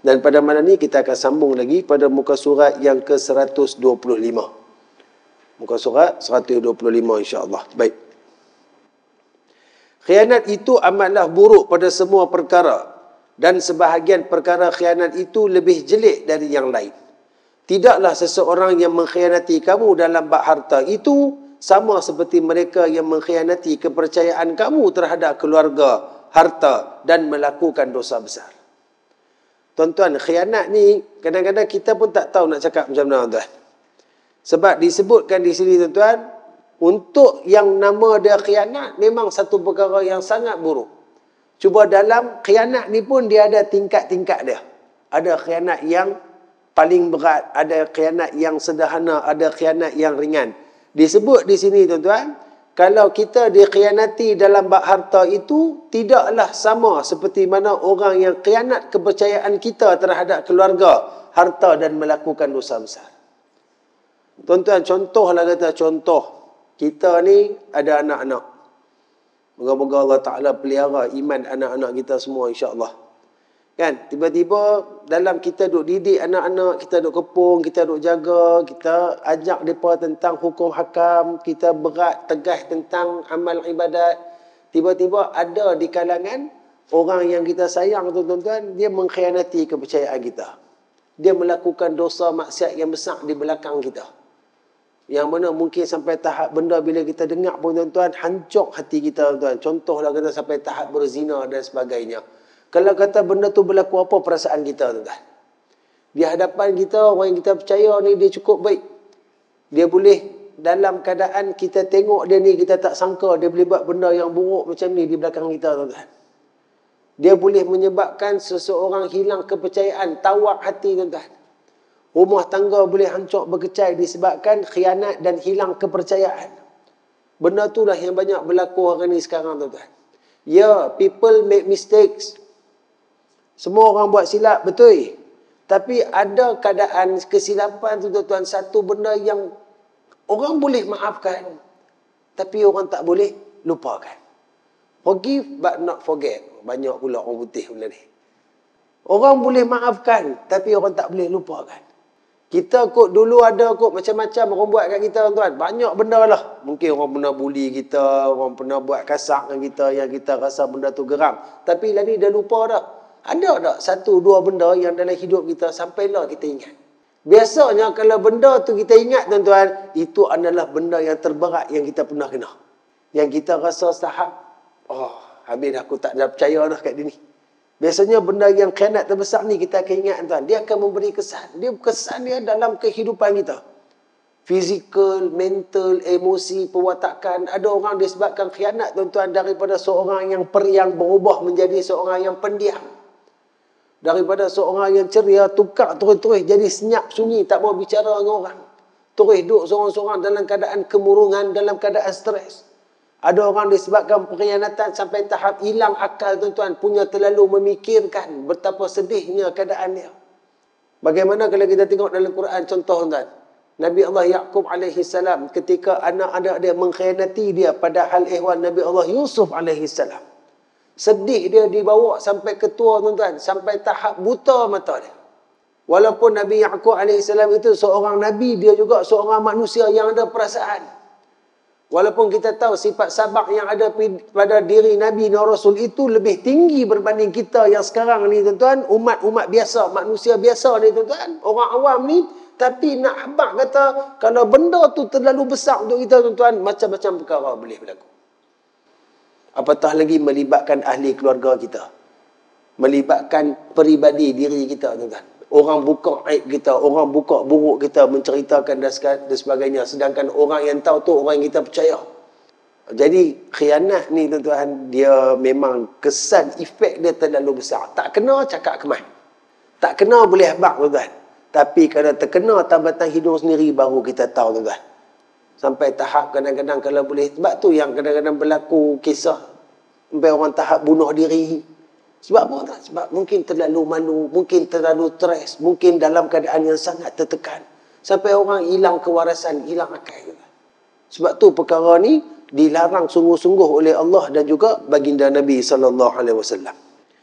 Dan pada malam ni kita akan sambung lagi pada muka surat yang ke-125. Muka surat 125 insya-Allah. Baik. Khianat itu amatlah buruk pada semua perkara, dan sebahagian perkara khianat itu lebih jelek dari yang lain. Tidaklah seseorang yang mengkhianati kamu dalam bab harta itu sama seperti mereka yang mengkhianati kepercayaan kamu terhadap keluarga, harta dan melakukan dosa besar. Tuan-tuan, khianat ni kadang-kadang kita pun tak tahu nak cakap macam mana, tuan. Sebab disebutkan di sini, tuan-tuan, untuk yang nama dia khianat memang satu perkara yang sangat buruk. Cuba dalam khianat ni pun dia ada tingkat-tingkat dia. Ada khianat yang paling berat, ada khianat yang sederhana, ada khianat yang ringan. Disebut di sini, tuan-tuan, kalau kita dikhianati dalam bab harta itu, tidaklah sama seperti mana orang yang khianat kepercayaan kita terhadap keluarga, harta dan melakukan dosa besar. Tuan-tuan, contohlah kata contoh, kita ni ada anak-anak. Moga-moga Allah Ta'ala pelihara iman anak-anak kita semua insya-Allah. Kan, tiba-tiba dalam kita duk didik anak-anak, kita duk kepung, kita duk jaga, kita ajak mereka tentang hukum hakam, kita berat tegas tentang amal ibadat. Tiba-tiba ada di kalangan orang yang kita sayang tu, tuan-tuan, dia mengkhianati kepercayaan kita. Dia melakukan dosa maksiat yang besar di belakang kita. Yang mana mungkin sampai tahap benda bila kita dengar pun, tuan-tuan, hancur hati kita, tuan-tuan. Contohlah kata sampai tahap berzina dan sebagainya. Kalau kata benda tu berlaku, apa perasaan kita, tuan-tuan? Di hadapan kita, orang yang kita percaya ni dia cukup baik. Dia boleh dalam keadaan kita tengok dia ni, kita tak sangka dia boleh buat benda yang buruk macam ni di belakang kita, tuan-tuan. Dia boleh menyebabkan seseorang hilang kepercayaan, tawak hati, tuan-tuan. Rumah tangga boleh hancur berkecai disebabkan khianat dan hilang kepercayaan. Benda tu lah yang banyak berlaku hari ni sekarang, tuan-tuan. Ya, people make mistakes. Semua orang buat silap, betul. Tapi ada keadaan kesilapan tu, tuan-tuan, satu benda yang orang boleh maafkan, tapi orang tak boleh lupakan. Forgive but not forget. Banyak pula orang putih benda ni. Orang boleh maafkan, tapi orang tak boleh lupakan. Kita kot dulu ada kot macam-macam orang buat kat kita, tuan-tuan. Banyak benda lah. Mungkin orang pernah bully kita, orang pernah buat kasar dengan kita yang kita rasa benda tu geram. Tapi lah ni dah lupa dah. Ada tak satu dua benda yang dalam hidup kita sampailah kita ingat? Biasanya kalau benda tu kita ingat, tuan-tuan, itu adalah benda yang terberat yang kita pernah kena. Yang kita rasa tahap, oh, habis dah aku tak ada percaya dah kat dia ni. Biasanya benda yang khianat terbesar ni kita akan ingat, tuan. Dia akan memberi kesan. Kesan dia dalam kehidupan kita. Fizikal, mental, emosi, perwatakan. Ada orang disebabkan khianat, tuan-tuan, daripada seorang yang periang berubah menjadi seorang yang pendiam. Daripada seorang yang ceria, tukar terus-terus jadi senyap sunyi, tak mau bicara dengan orang. Terus duduk seorang-seorang dalam keadaan kemurungan, dalam keadaan stres. Ada orang disebabkan pengkhianatan sampai tahap hilang akal, tuan-tuan, punya terlalu memikirkan betapa sedihnya keadaan dia. Bagaimana kalau kita tengok dalam Quran contoh, tuan, Nabi Allah Yaqub alaihi salam ketika anak-anak dia mengkhianati dia, padahal ihwan Nabi Allah Yusuf alaihi salam. Sedih dia dibawa sampai ketua, tuan-tuan, sampai tahap buta mata dia. Walaupun Nabi Yaqub alaihi salam itu seorang nabi, dia juga seorang manusia yang ada perasaan. Walaupun kita tahu sifat sabar yang ada pada diri Nabi dan Rasul itu lebih tinggi berbanding kita yang sekarang ni, tuan-tuan, umat-umat biasa, manusia biasa ni, tuan-tuan, orang awam ni. Tapi nak habaq kata, kalau benda tu terlalu besar untuk kita, tuan-tuan, macam-macam perkara boleh berlaku. Apatah lagi melibatkan ahli keluarga kita. Melibatkan peribadi diri kita, tuan-tuan. Orang buka aib kita, orang buka buruk kita, menceritakan dan sebagainya. Sedangkan orang yang tahu tu orang yang kita percaya. Jadi khianat ni, tuan-tuan, dia memang kesan, efek dia terlalu besar. Tak kena cakap kemas. Tak kena boleh habaq, tuan-tuan. Tapi kalau terkena tambatan hidung sendiri, baru kita tahu, tuan-tuan. Sampai tahap kadang-kadang kalau boleh. Sebab tu yang kadang-kadang berlaku kisah sampai orang tahap bunuh diri. Sebab apa tak? Sebab mungkin terlalu malu, mungkin terlalu stres, mungkin dalam keadaan yang sangat tertekan. Sampai orang hilang kewarasan, hilang akal. Sebab tu perkara ni dilarang sungguh-sungguh oleh Allah dan juga baginda Nabi sallallahu alaihi wasallam.